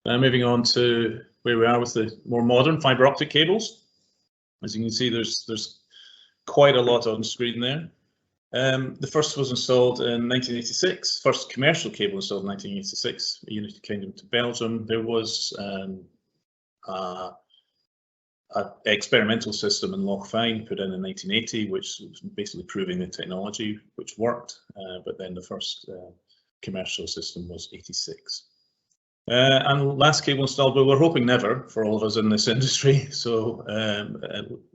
Now moving on to where we are with the more modern fibre optic cables. As you can see, there's quite a lot on screen there. The first was installed in 1986, first commercial cable installed in 1986, United Kingdom to Belgium. There was an experimental system in Loch Fyne put in 1980, which was basically proving the technology, which worked, but then the first commercial system was 86. And last cable installed, but we're hoping never for all of us in this industry, so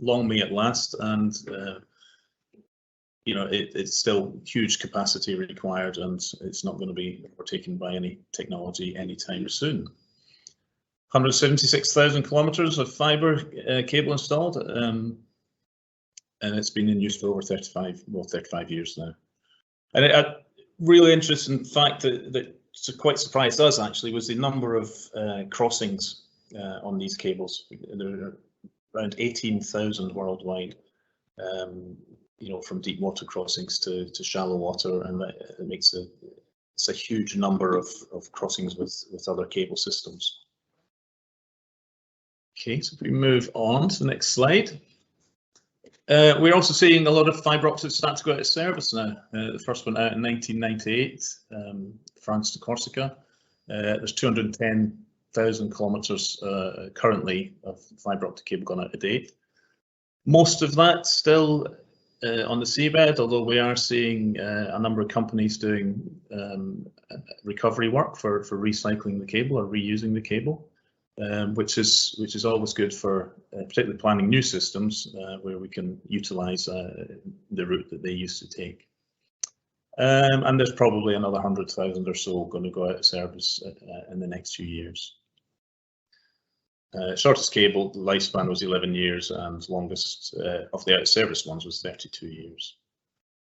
long may it last, and you know, it's still huge capacity required, and it's not going to be overtaken by any technology anytime soon. 176,000 kilometers of fibre cable installed, and it's been in use for over 35 years now. And a really interesting fact that quite surprised us actually was the number of crossings on these cables. There are around 18,000 worldwide. You know, from deep water crossings to shallow water, and it makes it's a huge number of crossings with other cable systems. Okay, so if we move on to the next slide. We're also seeing a lot of fibre optics start to go out of service now. The first one out in 1998, France to Corsica. There's 210,000 kilometres currently of fibre optic cable gone out to date. Most of that still on the seabed, although we are seeing a number of companies doing recovery work for recycling the cable or reusing the cable, which is always good for particularly planning new systems where we can utilise the route that they used to take. And there's probably another 100,000 or so going to go out of service in the next few years. Shortest cable, the lifespan was 11 years, and longest of the out of service ones was 32 years.